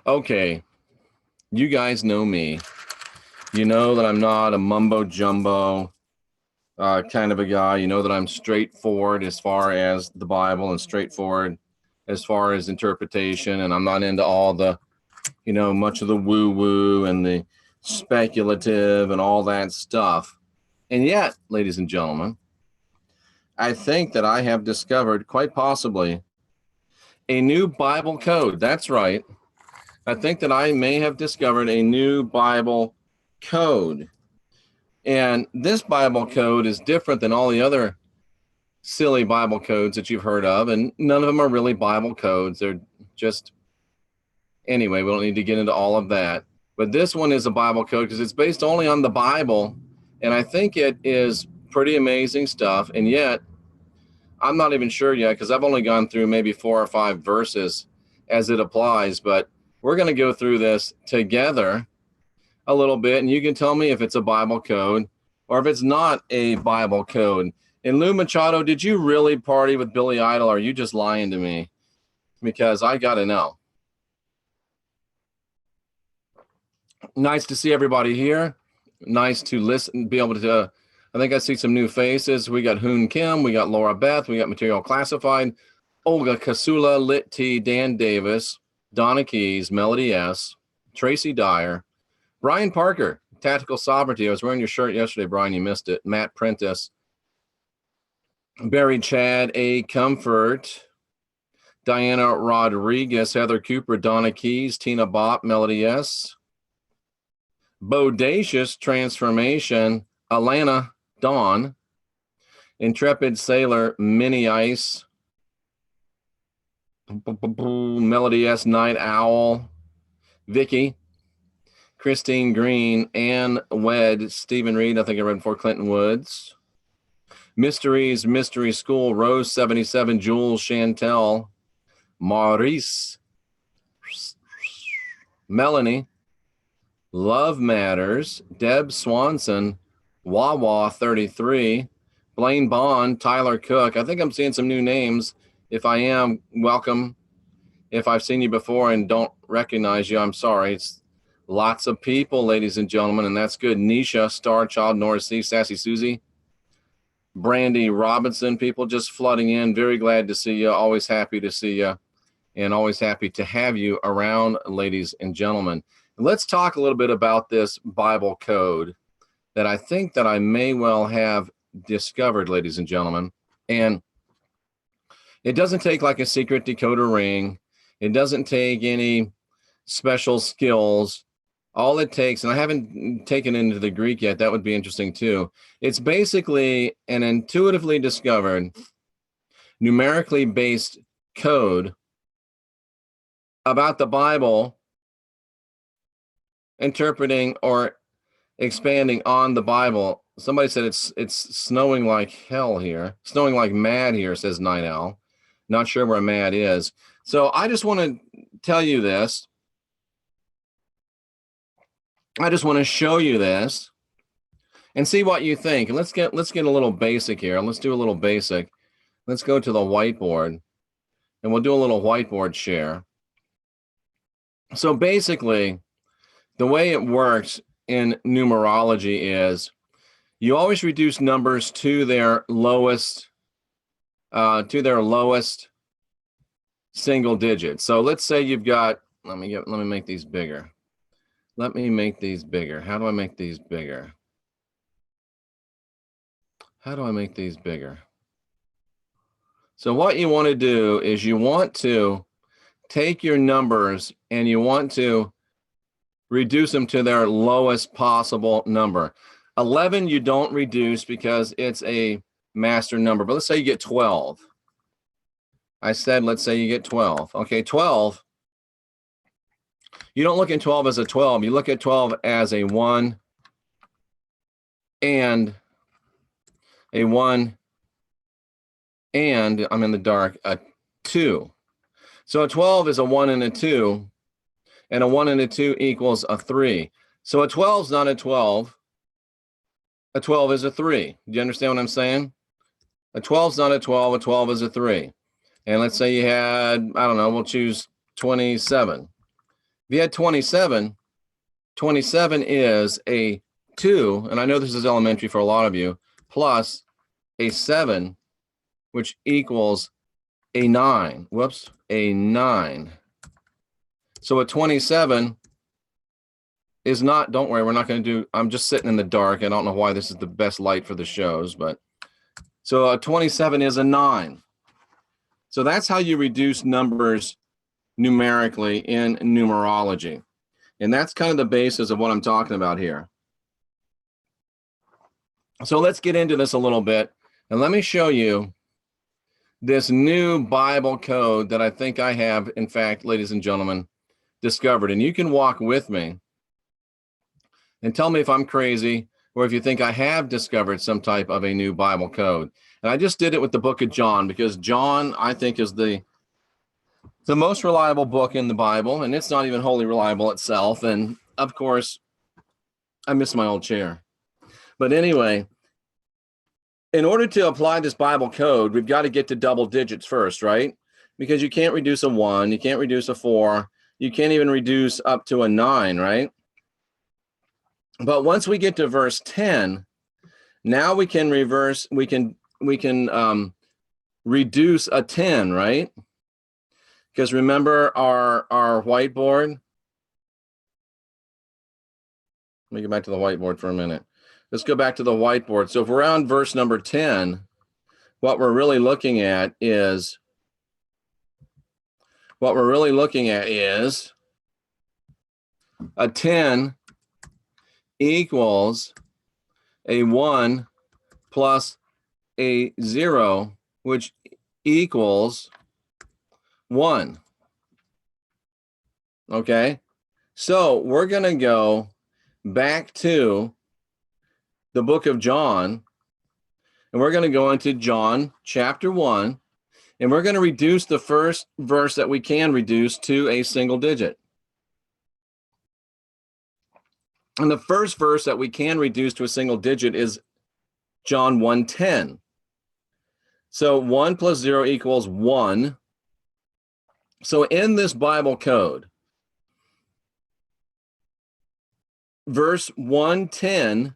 Okay, you guys know me. You know that I'm not a mumbo jumbo kind of a guy. You know that I'm straightforward as far as the Bible and straightforward as far as interpretation. And I'm not into all the, much of the woo woo and the speculative and all that stuff. And yet, ladies and gentlemen, I think that I have discovered quite possibly a new Bible code. That's right. I think that I may have discovered a new Bible code. And this Bible code is different than all the other silly Bible codes that you've heard of. And none of them are really Bible codes. They're just, anyway, we don't need to get into all of that. But this one is a Bible code because it's based only on the Bible. And I think it is pretty amazing stuff. And yet, I'm not even sure yet because I've only gone through maybe 4 or 5 verses as it applies. But we're going to go through this together a little bit, and you can tell me if it's a Bible code or if it's not a Bible code. And Lou Machado, did you really party with Billy Idol, or are you just lying to me? Because I got to know. Nice to see everybody here. Nice to listen, be able to, I think I see some new faces. We got Hoon Kim, we got Laura Beth, we got Material Classified, Olga Kasula, Lit T, Dan Davis, Donna Keys, Melody S, Tracy Dyer, Brian Parker, Tactical Sovereignty. I was wearing your shirt yesterday, Brian. You missed it. Matt Prentice, Barry Chad, A. Comfort, Diana Rodriguez, Heather Cooper, Donna Keys, Tina Bopp, Melody S, Bodacious Transformation, Alana Dawn, Intrepid Sailor, Mini Ice, Melody S, Night Owl, Vicky, Christine Green, Ann Wed, Stephen Reed, I think I read before, Clinton Woods, Mysteries, Mystery School, Rose 77, Jules Chantel, Maurice, Melanie, Love Matters, Deb Swanson, Wawa 33, Blaine Bond, Tyler Cook. I think I'm seeing some new names. If I am, welcome. If I've seen you before and don't recognize you, I'm sorry. It's lots of people, ladies and gentlemen, and that's good. Nisha, Star Child, Norris C, Sassy Susie, Brandy Robinson, people just flooding in. Very glad to see you. Always happy to see you, and always happy to have you around, ladies and gentlemen. Let's talk a little bit about this Bible code that I think that I may well have discovered, ladies and gentlemen. And it doesn't take like a secret decoder ring. It doesn't take any special skills. All it takes, and I haven't taken into the Greek yet, that would be interesting too. It's basically an intuitively discovered, numerically based code about the Bible, interpreting or expanding on the Bible. Somebody said it's snowing like hell here. Snowing like mad here, says Night Owl. Not sure where mad is. So I just want to tell you this. I just want to show you this and see what you think. And let's get a little basic here. Let's do a little basic. Let's go to the whiteboard and we'll do a little whiteboard share. So basically, the way it works in numerology is you always reduce numbers to their lowest single digit. So let's say you've got, let me make these bigger. Let me make these bigger. How do I make these bigger? How do I make these bigger? So what you want to do is you want to take your numbers and you want to reduce them to their lowest possible number. 11 you don't reduce because it's a master number, but let's say you get 12. I said, let's say you get 12. Okay, 12. You don't look at 12 as a 12. You look at 12 as a 1 and a 1 and, I'm in the dark, a 2. So a 12 is a 1 and a 2, and a 1 and a 2 equals a 3. So a 12 is not a 12. A 12 is a 3. Do you understand what I'm saying? A 12 is not a 12. A 12 is a 3. And let's say you had, I don't know, we'll choose 27. If you had 27, 27 is a 2, and I know this is elementary for a lot of you, plus a 7, which equals a 9. Whoops, a 9. So a 27 is not, don't worry, we're not going to do, I'm just sitting in the dark. I don't know why this is the best light for the shows, but so a 27 is a 9. So that's how you reduce numbers numerically in numerology. And that's kind of the basis of what I'm talking about here. So let's get into this a little bit. And let me show you this new Bible code that I think I have, in fact, ladies and gentlemen, discovered. And you can walk with me and tell me if I'm crazy or if you think I have discovered some type of a new Bible code. And I just did it with the book of John, because John, I think, is the most reliable book in the Bible, and it's not even wholly reliable itself. And of course, I miss my old chair. But anyway, in order to apply this Bible code, we've got to get to double digits first, right? Because you can't reduce a 1, you can't reduce a 4, you can't even reduce up to a 9, right? But once we get to verse 10, now we can reverse, we can reduce a 10, right? Because remember our whiteboard? Let me go back to the whiteboard for a minute. Let's go back to the whiteboard. So if we're on verse number 10, what we're really looking at is a 10 equals a 1 plus a 0, which equals 1. Okay, so we're going to go back to the book of John, and we're going to go into John chapter 1, and we're going to reduce the first verse that we can reduce to a single digit. And the first verse that we can reduce to a single digit is John 1:10. So 1 plus 0 equals 1. So in this Bible code, verse 1:10,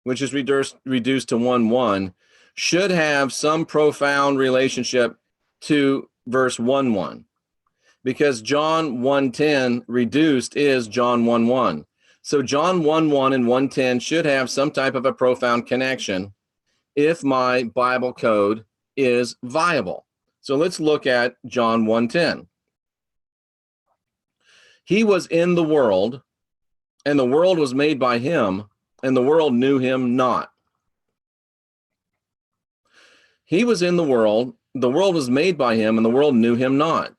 which is reduced to 1:1, should have some profound relationship to verse 1:1, because John 1:10 reduced is John 1:1. So John 1:1 and 1:10 should have some type of a profound connection if my Bible code is viable. So let's look at John 1:10. He was in the world, and the world was made by him, and the world knew him not. He was in the world was made by him, and the world knew him not.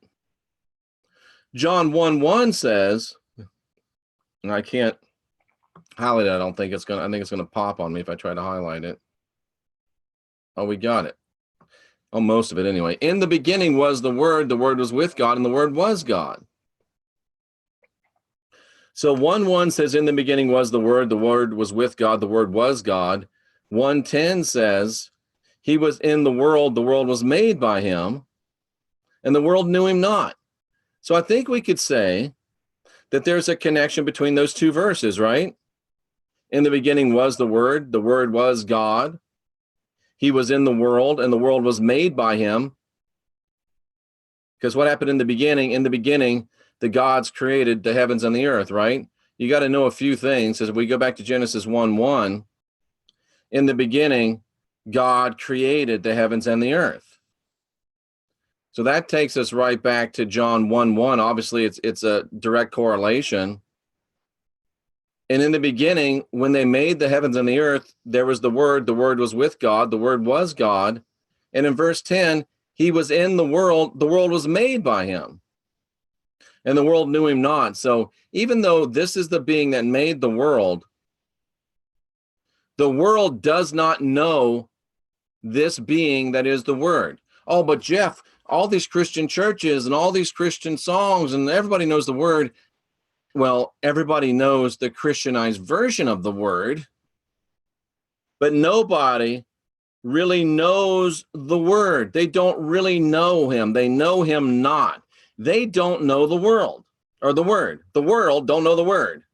John 1:1 says, and I can't highlight it, I think it's gonna pop on me if I try to highlight it. Oh, we got it. Oh, most of it anyway. In the beginning was the Word was with God, and the Word was God. So 1:1 says, in the beginning was the Word was with God, the Word was God. 1:10 says, he was in the world was made by him, and the world knew him not. So I think we could say that there's a connection between those two verses, right? In the beginning was the Word was God. He was in the world, and the world was made by him. Because what happened in the beginning? In the beginning, the gods created the heavens and the earth, right? You got to know a few things. As we go back to Genesis 1:1, in the beginning, God created the heavens and the earth. So that takes us right back to John 1:1. Obviously, it's a direct correlation. And in the beginning, when they made the heavens and the earth, there was the Word was with God, the Word was God. And in verse 10, he was in the world was made by him, and the world knew him not. So even though this is the being that made the world does not know this being that is the Word. Oh, but Jeff, all these Christian churches and all these Christian songs, and everybody knows the Word. Well, everybody knows the Christianized version of the Word, but nobody really knows the Word. They don't really know him. They know him not. They don't know the world, or the word. The world don't know the word.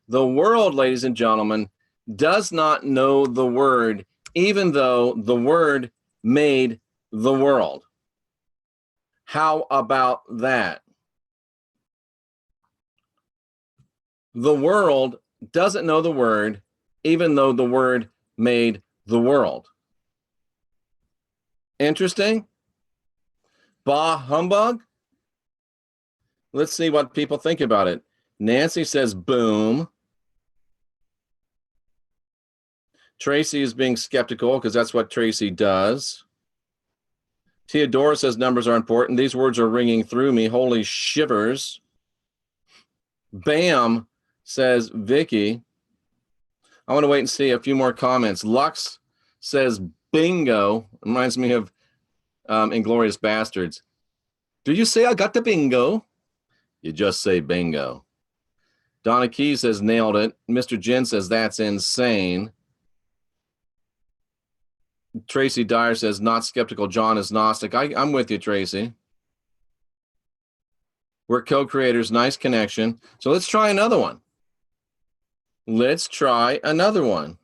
The world, ladies and gentlemen, does not know the word, even though the word made the world. How about that? The world doesn't know the word, even though the word made the world. Interesting? Bah humbug? Let's see what people think about it. Nancy says boom. Tracy is being skeptical because that's what Tracy does. Theodora says numbers are important. These words are ringing through me. Holy shivers. Bam, says Vicky. I want to wait and see a few more comments. Lux says bingo. Reminds me of Inglorious Bastards. Do you say I got the bingo? You just say bingo. Donna Key says nailed it. Mr. Jen says that's insane. Tracy Dyer says not skeptical. John is Gnostic. I'm with you, Tracy. We're co-creators. Nice connection. So let's try another one. Let's try another one.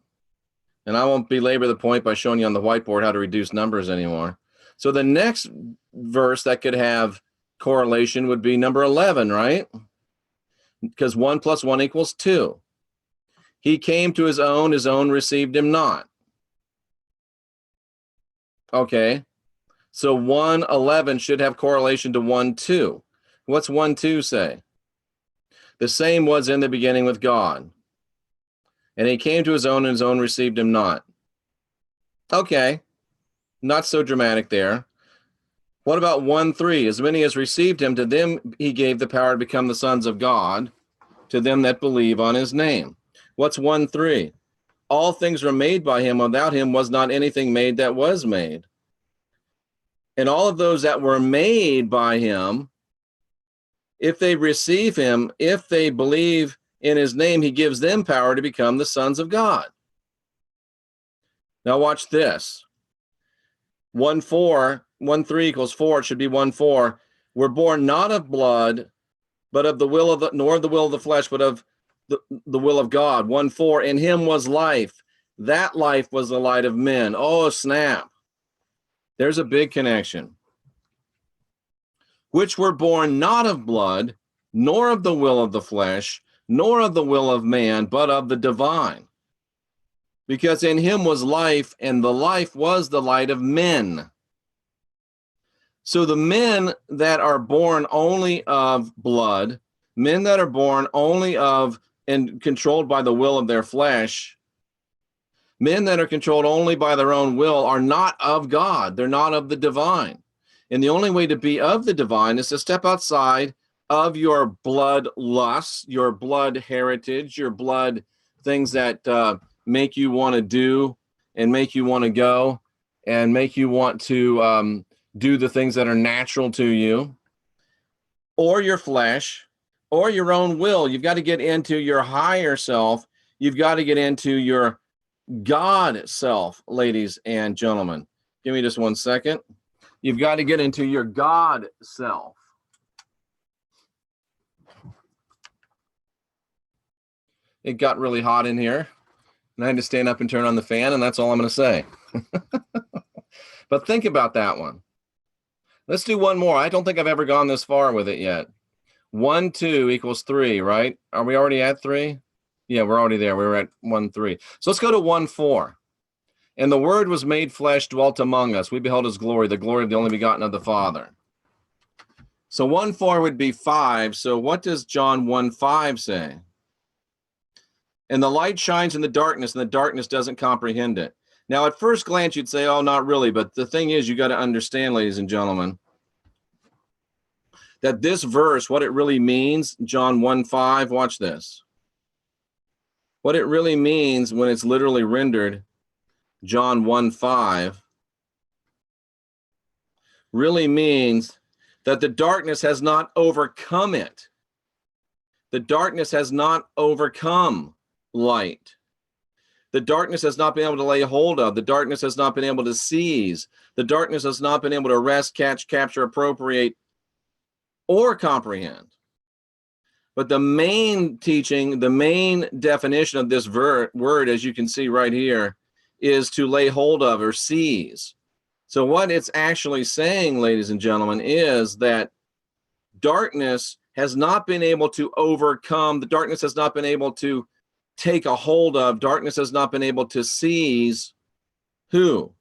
And I won't belabor the point by showing you on the whiteboard how to reduce numbers anymore. So the next verse that could have correlation would be number 11, right? Because 1 + 1 = 2. He came to his own received him not. Okay, so 1:11 should have correlation to 1:2. What's 1:2 say? The same was in the beginning with God. And he came to his own received him not. Okay, not so dramatic there. What about 1:3? As many as received him, to them he gave the power to become the sons of God, to them that believe on his name. What's 1:3? All things were made by him. Without him was not anything made that was made. And all of those that were made by him, if they receive him, if they believe in his name, he gives them power to become the sons of God. Now watch this. 1:4, 1:3 = 4. It should be 1:4. We're born not of blood, but of the will of the, nor the will of the flesh, but of the will of God. 1:4. In him was life. That life was the light of men. Oh, snap. There's a big connection. Which were born not of blood, nor of the will of the flesh, nor of the will of man, but of the divine. Because in him was life, and the life was the light of men. So the men that are born only of blood, men that are born only of and controlled by the will of their flesh, men that are controlled only by their own will are not of God. They're not of the divine. And the only way to be of the divine is to step outside of your blood lusts, your blood heritage, your blood things that make you want to do and make you want to go and make you want to do the things that are natural to you, or your flesh, or your own will. You've got to get into your higher self. You've got to get into your God self, ladies and gentlemen. Give me just 1 second. You've got to get into your God self. It got really hot in here, and I had to stand up and turn on the fan, and that's all I'm going to say. But think about that one. Let's do one more. I don't think I've ever gone this far with it yet. 1, 2 = 3, right? Are we already at 3? Yeah, we're already there. We were at 1, 3. So let's go to 1, 4. And the word was made flesh, dwelt among us. We beheld his glory, the glory of the only begotten of the Father. So 1, 4 would be 5. So what does John 1, 5 say? And the light shines in the darkness, and the darkness doesn't comprehend it. Now, at first glance, you'd say, oh, not really. But the thing is, you got to understand, ladies and gentlemen, that this verse, what it really means, John 1, 5, watch this. What it really means when it's literally rendered, John 1, 5, really means that the darkness has not overcome it. The darkness has not overcome light. The darkness has not been able to lay hold of. The darkness has not been able to seize. The darkness has not been able to arrest, catch, capture, appropriate, or comprehend. But the main teaching, the main definition of this word, as you can see right here, is to lay hold of or seize. So what it's actually saying, ladies and gentlemen, is that darkness has not been able to overcome, the darkness has not been able to take a hold of, darkness has not been able to seize who?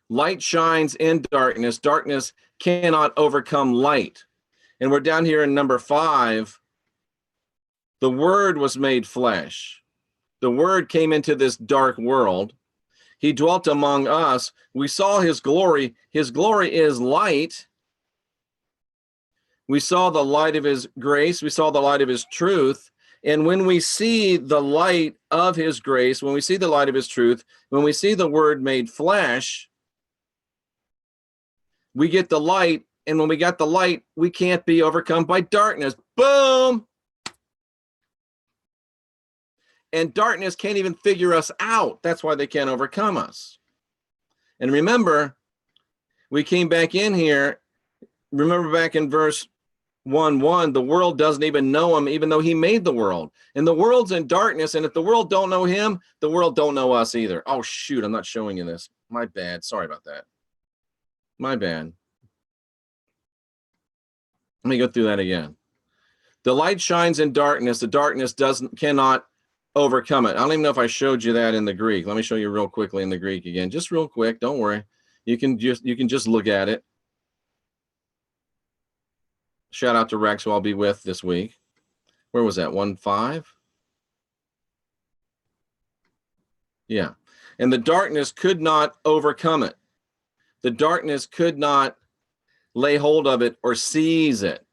Light shines in darkness. Darkness cannot overcome light. And we're down here in number 5. The Word was made flesh. The Word came into this dark world. He dwelt among us. We saw his glory. His glory is light. We saw the light of his grace. We saw the light of his truth. And when we see the light of his grace, when we see the light of his truth, when we see the Word made flesh, we get the light. And when we got the light, we can't be overcome by darkness. Boom! And darkness can't even figure us out. That's why they can't overcome us. And remember, we came back in here. Remember back in verse 1:1, the world doesn't even know him, even though he made the world. And the world's in darkness. And if the world don't know him, the world don't know us either. Oh, shoot, I'm not showing you this. My bad. Sorry about that. My bad. Let me go through that again. The light shines in darkness. The darkness cannot overcome it. I don't even know if I showed you that in the Greek. Let me show you real quickly in the Greek again. Just real quick. Don't worry. You can just look at it. Shout out to Rex, who I'll be with this week. Where was that? 1:5? Yeah. And the darkness could not overcome it. The darkness could not lay hold of it or seize it.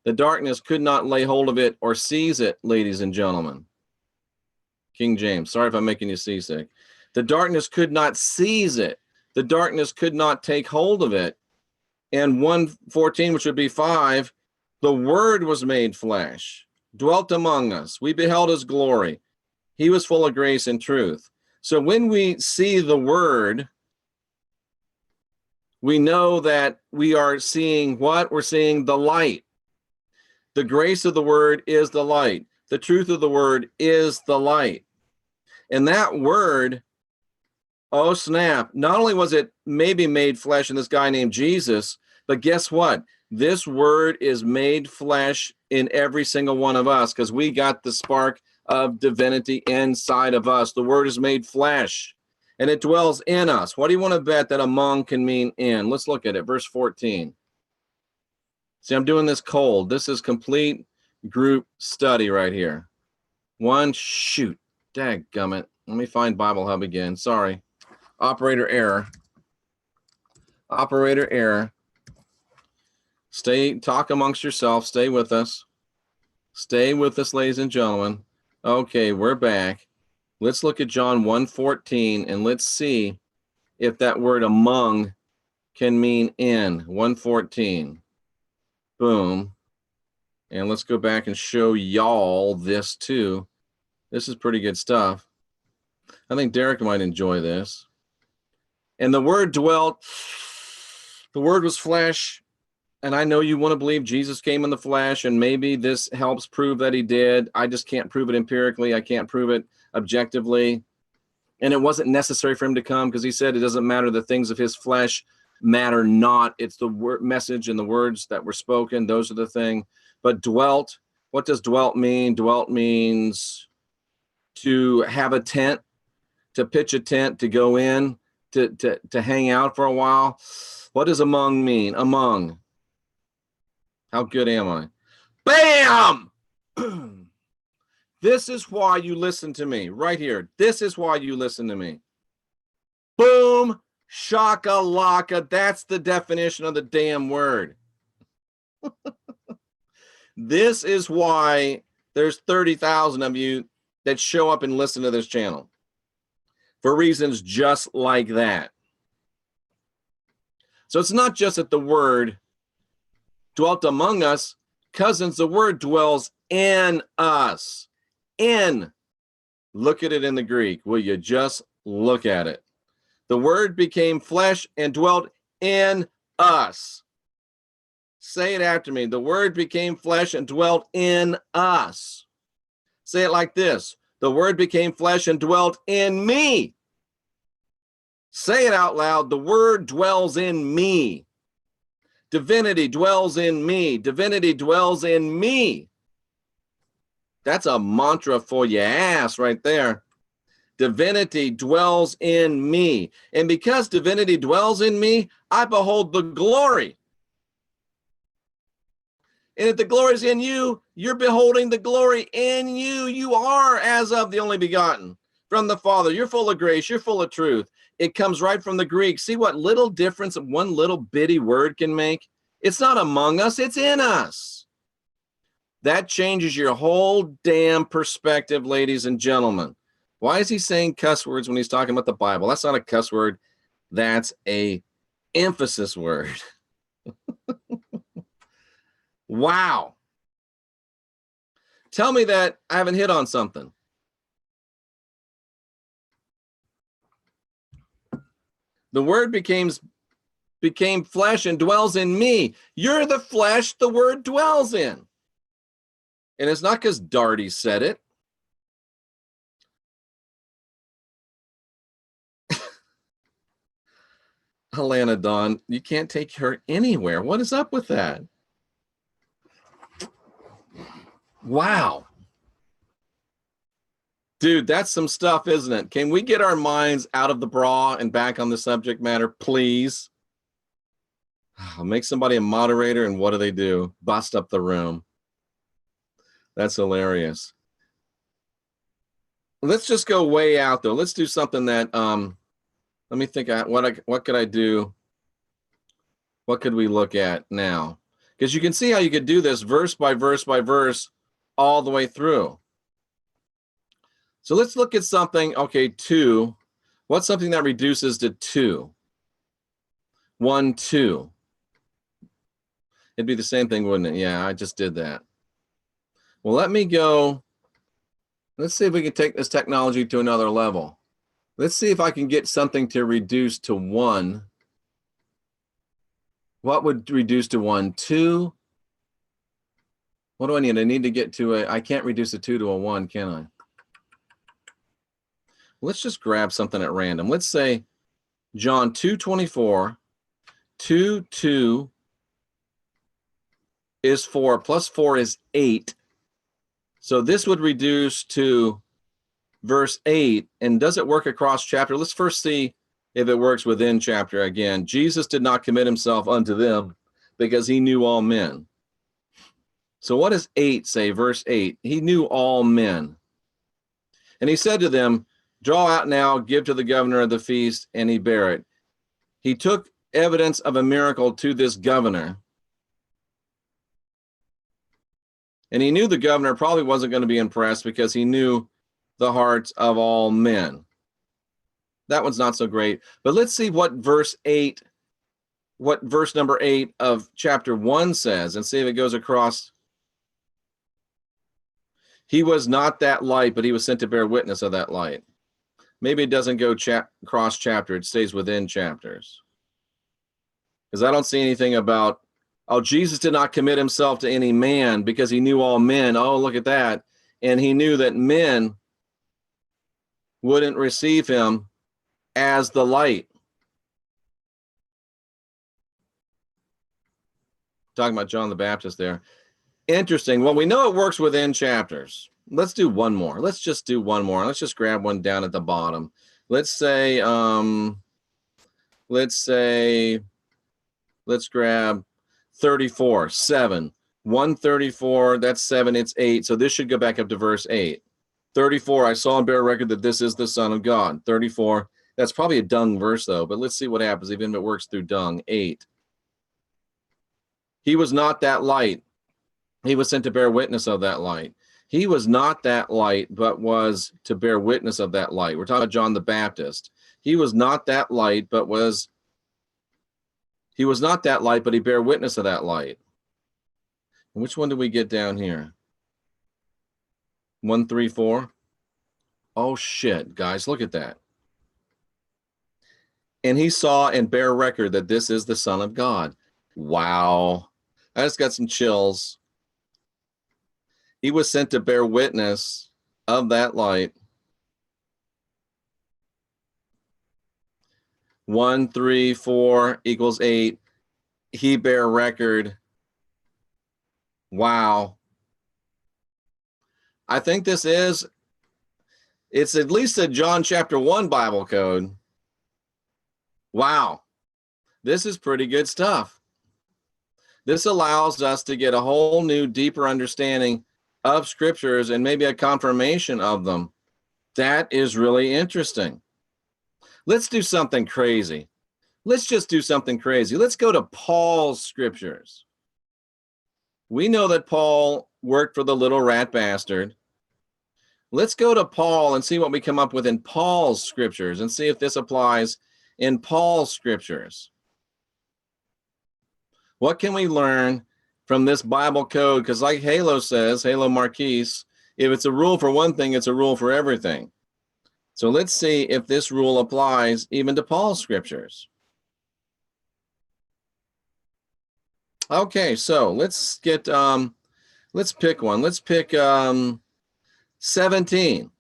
The darkness could not lay hold of it or seize it, ladies and gentlemen. King James, sorry if I'm making you seasick. The darkness could not seize it. The darkness could not take hold of it. And 1:14, which would be 5, the Word was made flesh, dwelt among us. We beheld his glory. He was full of grace and truth. So when we see the Word, we know that we are seeing what? We're seeing the light. The grace of the Word is the light. The truth of the Word is the light. And that Word, oh snap, not only was it maybe made flesh in this guy named Jesus, but guess what? This Word is made flesh in every single one of us because we got the spark of divinity inside of us. The Word is made flesh and it dwells in us. What do you want to bet that among can mean in? Let's look at it. Verse 14. See, I'm doing this cold. This is complete group study right here. Shoot. Dadgummit. Let me find Bible Hub again. Sorry. Operator error. Operator error. Talk amongst yourself. Stay with us. Stay with us, ladies and gentlemen. Okay, we're back. Let's look at John 1:14 and let's see if that word among can mean in. 1:14. Boom. And let's go back and show y'all this too. This is pretty good stuff. I think Derek might enjoy this. And the Word dwelt, the Word was flesh. And I know you want to believe Jesus came in the flesh, and maybe this helps prove that he did. I just can't prove it empirically. I can't prove it objectively. And it wasn't necessary for him to come because he said it doesn't matter. The things of his flesh matter not. It's the word message and the words that were spoken. Those are the thing. But dwelt, what does dwelt mean? Dwelt means to have a tent, to pitch a tent, to go in, to hang out for a while. What does among mean? Among. How good am I? Bam! This is why you listen to me right here. This is why you listen to me. Boom, shakalaka. That's the definition of the damn word. This is why there's 30,000 of you that show up and listen to this channel for reasons just like that. So it's not just that the Word dwelt among us. Cousins, the Word dwells in us. In. Look at it in the Greek. Will you just look at it? The Word became flesh and dwelt in us. Say it after me. The Word became flesh and dwelt in us. Say it like this. The Word became flesh and dwelt in me. Say it out loud. The Word dwells in me. Divinity dwells in me. Divinity dwells in me. That's a mantra for your ass right there. Divinity dwells in me. And because divinity dwells in me, I behold the glory. And if the glory is in you, you're beholding the glory in you. You are as of the only begotten from the Father. You're full of grace. You're full of truth. It comes right from the Greek. See what little difference one little bitty word can make? It's not among us. It's in us. That changes your whole damn perspective, ladies and gentlemen. Why is he saying cuss words when he's talking about the Bible? That's not a cuss word. That's a emphasis word. Wow. Tell me that I haven't hit on something. The Word became flesh and dwells in me. You're the flesh the Word dwells in. And it's not because Darty said it. Alana Dawn, you can't take her anywhere. What is up with that? Wow. Dude, that's some stuff, isn't it? Can we get our minds out of the bra and back on the subject matter, please? I'll make somebody a moderator, and what do? Bust up the room. That's hilarious. Let's just go way out, though. Let's do something that, let me think, what could I do? What could we look at now? Because you can see how you could do this verse by verse by verse all the way through. So let's look at something, okay, 2. What's something that reduces to 2? 1, 2. It'd be the same thing, wouldn't it? Yeah, I just did that. Well, let me go. Let's see if we can take this technology to another level. Let's see if I can get something to reduce to 1. What would reduce to 1? 2? What do I need? I need to get to I can't reduce a 2 to a 1, can I? Let's just grab something at random. Let's say John 2:24, 2 is 4, plus 4 is 8. So this would reduce to verse 8. And does it work across chapter? Let's first see if it works within chapter again. Jesus did not commit himself unto them because he knew all men. So what does 8 say? Verse 8, he knew all men. And he said to them, draw out now, give to the governor of the feast, and he bare it. He took evidence of a miracle to this governor. And he knew the governor probably wasn't going to be impressed because he knew the hearts of all men. That one's not so great. But let's see what verse number 8 of chapter 1 says, and see if it goes across. He was not that light, but he was sent to bear witness of that light. Maybe it doesn't go cross chapter. It stays within chapters. Because I don't see anything about, oh, Jesus did not commit himself to any man because he knew all men. Oh, look at that. And he knew that men wouldn't receive him as the light. Talking about John the Baptist there. Interesting. Well, we know it works within chapters. Let's do one more. Let's just do one more. Let's just grab one down at the bottom. Let's say, let's grab 34, 7. 134, that's 7, it's 8. So this should go back up to verse 8. 34, I saw and bear record that this is the Son of God. 34, that's probably a dung verse, though. But let's see what happens, even if it works through dung. 8. He was not that light. He was sent to bear witness of that light. He was not that light, but was to bear witness of that light. We're talking about John the Baptist. He was not that light, but he was not that light, but he bare witness of that light. And which one do we get down here? 134. Oh, shit, guys, look at that. and he saw and bare record that this is the Son of God. Wow. I just got some chills. He was sent to bear witness of that light. 1, 3, 4 equals 8. He bare record. Wow. I think it's at least a John chapter 1 Bible code. Wow. This is pretty good stuff. This allows us to get a whole new, deeper understanding of scriptures and maybe a confirmation of them. That is really interesting. Let's do something crazy. Let's just do something crazy. Let's go to Paul's scriptures. We know that Paul worked for the little rat bastard. Let's go to Paul and see what we come up with in Paul's scriptures and see if this applies in Paul's scriptures. What can we learn from this Bible code? Because like Halo says, Halo Marquise, if it's a rule for one thing, it's a rule for everything. So let's see if this rule applies even to Paul's scriptures. Okay, so let's get, let's pick one. Let's pick 17.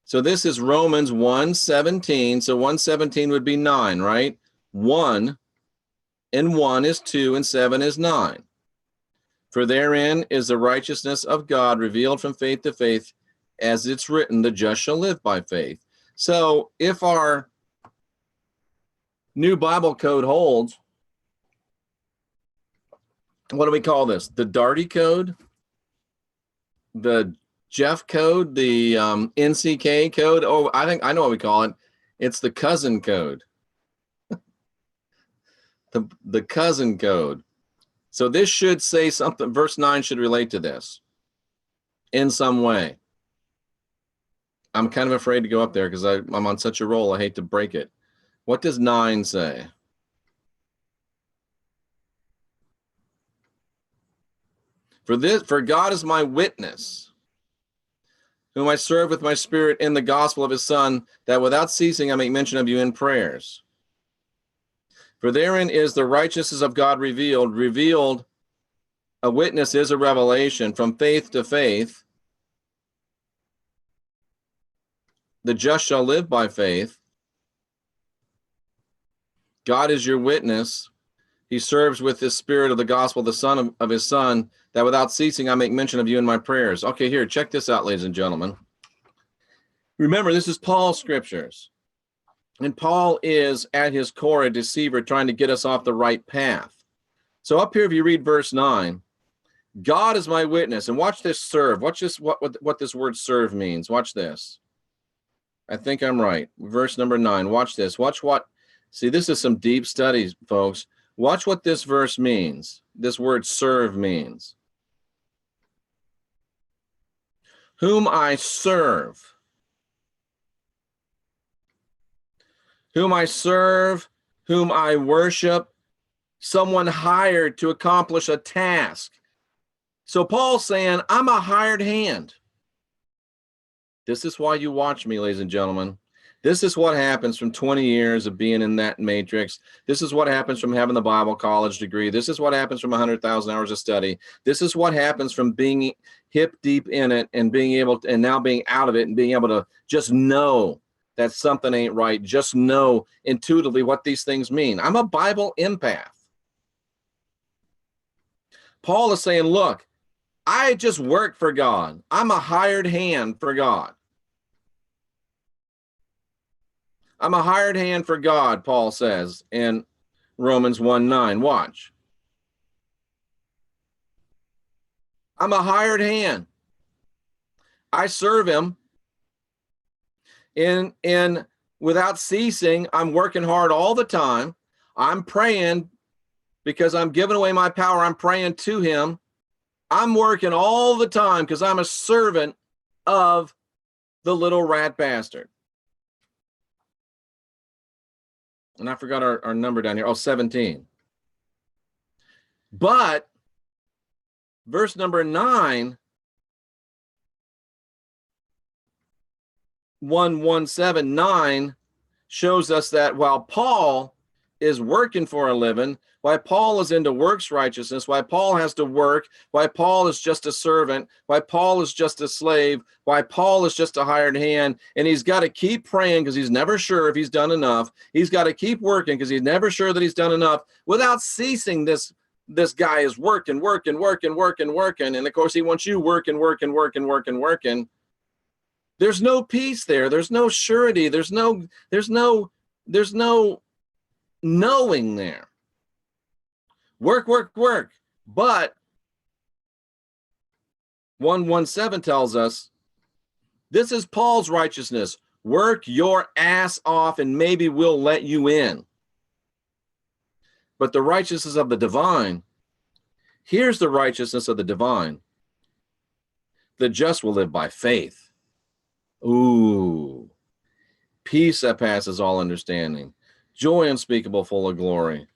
So this is Romans 1:17. So 1:17 would be 9, right? 1 and 1 is 2 and 7 is 9. For therein is the righteousness of God revealed from faith to faith, as it's written, the just shall live by faith. So if our new Bible code holds, what do we call this? The Darty code, the Jeff code, the NCK code. Oh, I think I know what we call it. It's the cousin code. the cousin code. So this should say something. Verse 9 should relate to this in some way. I'm kind of afraid to go up there because I'm on such a roll. I hate to break it. What does 9 say? For God is my witness, whom I serve with my spirit in the gospel of his Son, that without ceasing I make mention of you in prayers. For therein is the righteousness of God revealed. Revealed, a witness is a revelation from faith to faith. The just shall live by faith. God is your witness. He serves with the spirit of the gospel, the Son of his Son, that without ceasing I make mention of you in my prayers. Okay, here, check this out, ladies and gentlemen. Remember, this is Paul's scriptures. And Paul is, at his core, a deceiver trying to get us off the right path. So up here, if you read verse 9, God is my witness. And watch this serve. Watch this, what this word serve means. Watch this. I think I'm right. Verse number 9. Watch this. Watch what. See, this is some deep studies, folks. Watch what this verse means. This word serve means. Whom I serve. Whom I serve, whom I worship, someone hired to accomplish a task. So Paul's saying, I'm a hired hand. This is why you watch me, ladies and gentlemen. This is what happens from 20 years of being in that matrix. This is what happens from having the Bible college degree. This is what happens from 100,000 hours of study. This is what happens from being hip deep in it and being able to, and now being out of it and being able to just know that something ain't right. Just know intuitively what these things mean. I'm a Bible empath. Paul is saying, look, I just work for God. I'm a hired hand for God. I'm a hired hand for God, Paul says in Romans 1:9. Watch. I'm a hired hand. I serve him. In without ceasing, I'm working hard all the time. I'm praying because I'm giving away my power. I'm praying to him. I'm working all the time because I'm a servant of the little rat bastard. And I forgot our number down here. Oh, 17. But verse number 9, 1:17, 9 shows us that while Paul is working for a living, why Paul is into works righteousness, why Paul has to work, why Paul is just a servant, why Paul is just a slave, why Paul is just a hired hand, and he's got to keep praying because he's never sure if he's done enough. He's got to keep working because he's never sure that he's done enough. Without ceasing, this guy is working, and of course he wants you working. There's no peace there. There's no surety. There's no knowing there. Work. But 1:17 tells us this is Paul's righteousness. Work your ass off and maybe we'll let you in. But the righteousness of the divine, here's the righteousness of the divine. The just will live by faith. Ooh. Peace that passes all understanding. Joy unspeakable, full of glory.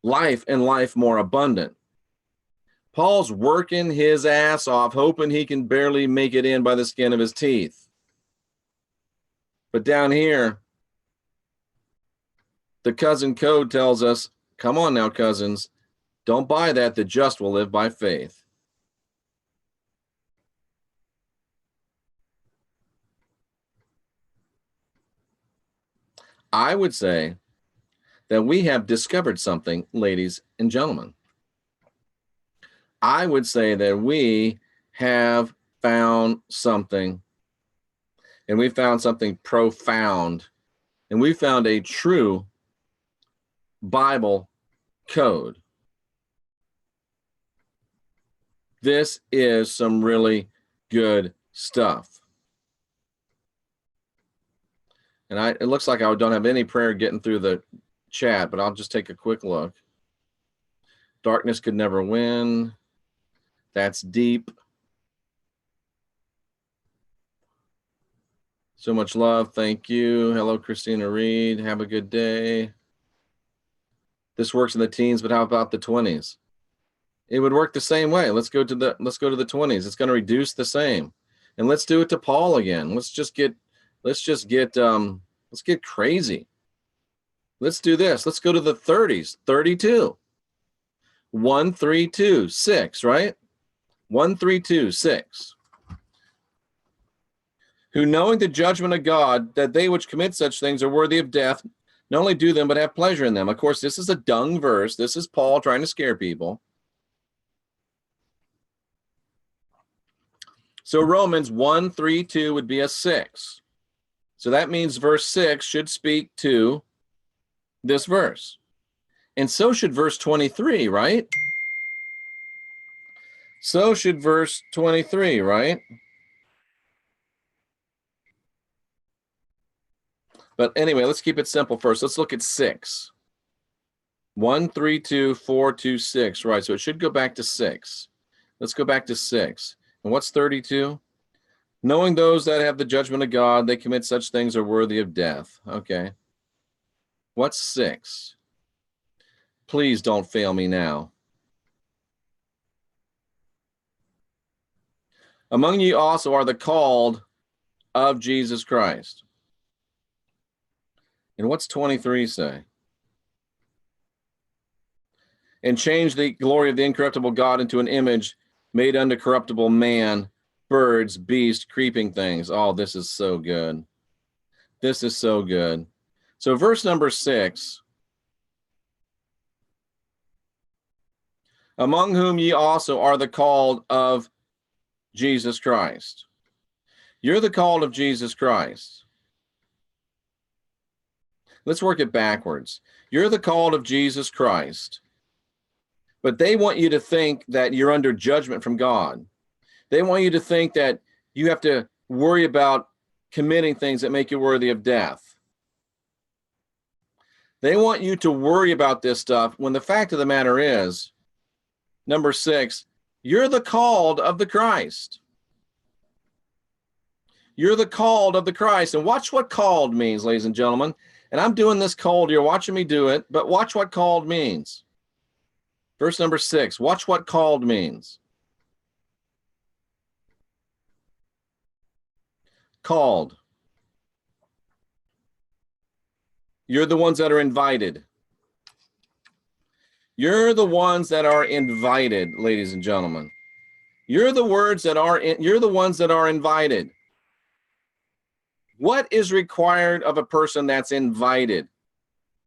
Life and life more abundant. Paul's working his ass off, hoping he can barely make it in by the skin of his teeth. But down here, the cousin code tells us, come on now, cousins, don't buy that. The just will live by faith. I would say that we have discovered something, ladies and gentlemen. I would say that we have found something, and we found something profound, and we found a true Bible code. This is some really good stuff. And it looks like I don't have any prayer getting through the chat, but I'll just take a quick look. Darkness could never win. That's deep. So much love. Thank you. Hello, Christina Reed. Have a good day. This works in the teens, but how about the 20s? It would work the same way. Let's go to the 20s. It's going to reduce the same. And let's do it to Paul again. Let's get crazy. Let's do this. Let's go to the 30s. 32. 1, 3, 2, 6, right? 1, 3, 2, 6. Who knowing the judgment of God, that they which commit such things are worthy of death, not only do them, but have pleasure in them. Of course, this is a dung verse. This is Paul trying to scare people. So Romans 1, 3, 2 would be a 6. So that means verse 6 should speak to this verse. And so should verse 23, right? So should verse 23, right? But anyway, let's keep it simple first. Let's look at 6. 1, 3, 2, 4, 2, 6. Right, so it should go back to 6. Let's go back to 6. And what's 32? Knowing those that have the judgment of God, they commit such things are worthy of death. Okay. What's 6? Please don't fail me now. Among you also are the called of Jesus Christ. And what's 23 say? And change the glory of the incorruptible God into an image made unto corruptible man, birds, beasts, creeping things. Oh, this is so good. This is so good. So verse number 6. Among whom ye also are the called of Jesus Christ. You're the called of Jesus Christ. Let's work it backwards. You're the called of Jesus Christ. But they want you to think that you're under judgment from God. They want you to think that you have to worry about committing things that make you worthy of death. They want you to worry about this stuff when the fact of the matter is, number 6, you're the called of the Christ. You're the called of the Christ. And watch what called means, ladies and gentlemen. And I'm doing this called. You're watching me do it, but watch what called means. Verse number 6, watch what called means. Called. You're the ones that are invited. You're the ones that are invited, ladies and gentlemen. You're the ones that are invited. What is required of a person that's invited?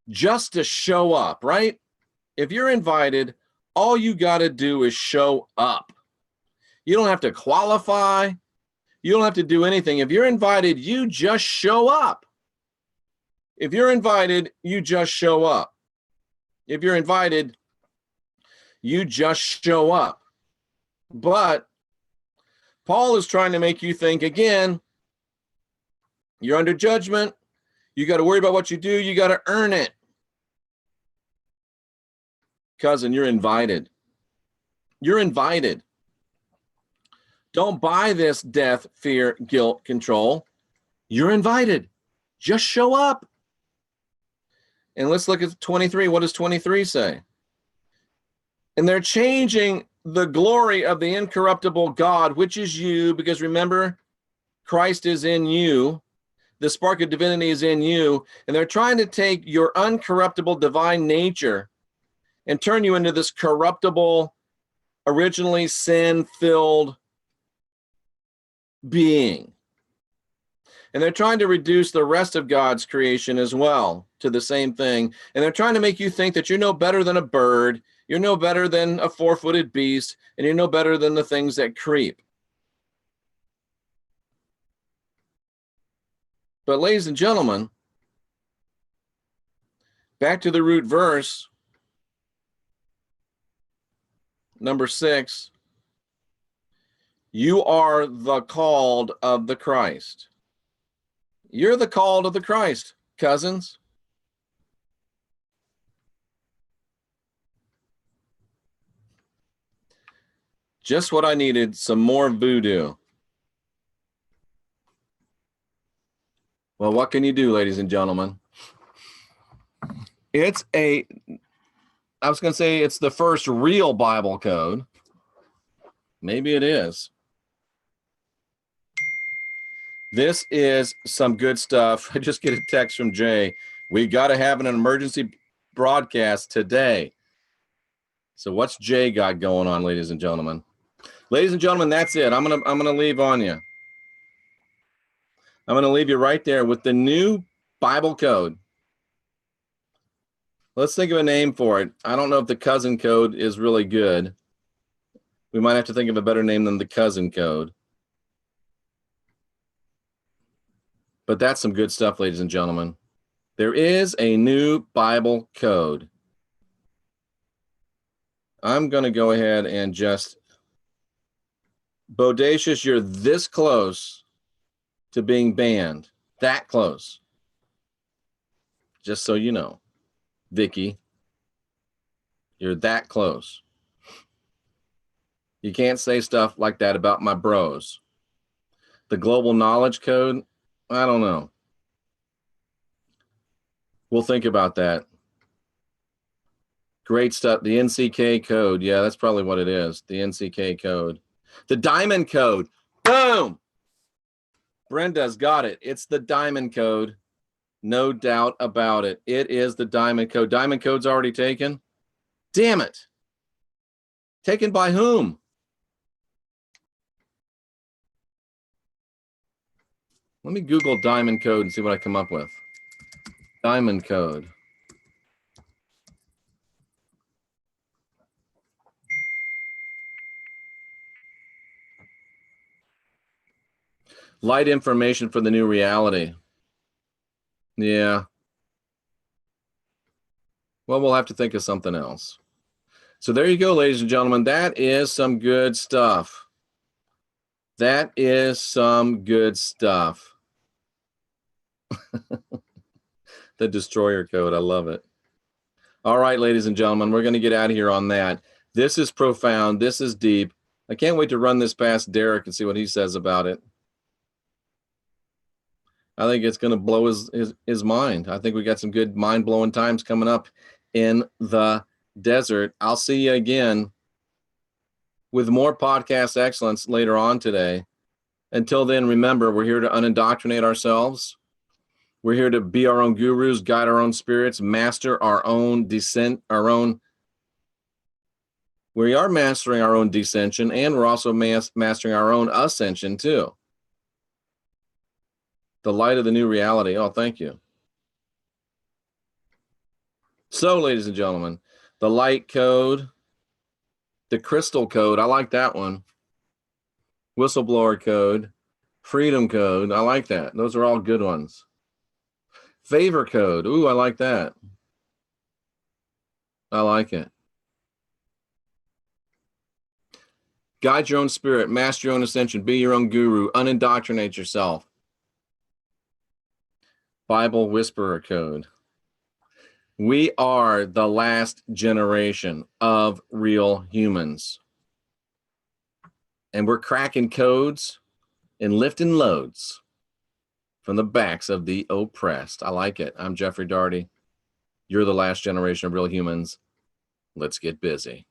Just to show up, right? If you're invited, all you got to do is show up. You don't have to qualify. You don't have to do anything. If you're invited, you just show up. If you're invited, you just show up. If you're invited, you just show up. But Paul is trying to make you think again, you're under judgment. You got to worry about what you do. You got to earn it. Cousin, you're invited. You're invited. Don't buy this death, fear, guilt, control. You're invited. Just show up. And let's look at 23. What does 23 say? And they're changing the glory of the incorruptible God, which is you, because remember, Christ is in you. The spark of divinity is in you. And they're trying to take your uncorruptible divine nature and turn you into this corruptible, originally sin-filled being. And they're trying to reduce the rest of God's creation as well to the same thing. And they're trying to make you think that you're no better than a bird, you're no better than a four-footed beast, and you're no better than the things that creep. But ladies and gentlemen, back to the root verse, number 6, you are the called of the Christ. You're the called of the Christ, cousins. Just what I needed, some more voodoo. Well, what can you do, ladies and gentlemen? I was going to say it's the first real Bible code. Maybe it is. This is some good stuff. I just get a text from Jay. We got to have an emergency broadcast today. So what's Jay got going on, ladies and gentlemen? Ladies and gentlemen, that's it. I'm gonna leave on you. I'm gonna leave you right there with the new Bible code. Let's think of a name for it. I don't know if the cousin code is really good. We might have to think of a better name than the cousin code. But that's some good stuff, ladies and gentlemen. There is a new Bible code. I'm going to go ahead and just... Bodacious, you're this close to being banned. That close. Just so you know. Vicky, you're that close. You can't say stuff like that about my bros. The global knowledge code, I don't know. We'll think about that. Great stuff. The NCK code. Yeah, that's probably what it is. The NCK code. The diamond code. Boom. Brenda's got it. It's the diamond code. No doubt about it. It is the diamond code. Diamond code's already taken. Damn it. Taken by whom? Let me Google diamond code and see what I come up with. Diamond code. Light information for the new reality. Yeah. Well, we'll have to think of something else. So there you go, ladies and gentlemen. That is some good stuff. That is some good stuff. The destroyer code. I love it. All right, ladies and gentlemen, we're going to get out of here on that. This is profound. This is deep. I can't wait to run this past Derek and see what he says about it. I think it's going to blow his mind. I think we got some good mind-blowing times coming up in the desert. I'll see you again with more podcast excellence later on today. Until then, remember, we're here to unindoctrinate ourselves. We're here to be our own gurus, guide our own spirits, master our own descent, we are mastering our own descension, and we're also mastering our own ascension too. The light of the new reality. Oh, thank you. So, ladies and gentlemen, the light code, the crystal code, I like that one. Whistleblower code, freedom code, I like that. Those are all good ones. Favor code, ooh, I like that. I like it. Guide your own spirit, master your own ascension, be your own guru, unindoctrinate yourself. Bible whisperer code. We are the last generation of real humans. And we're cracking codes and lifting loads from the backs of the oppressed. I like it. I'm Jeffrey Daugherty. You're the last generation of real humans. Let's get busy.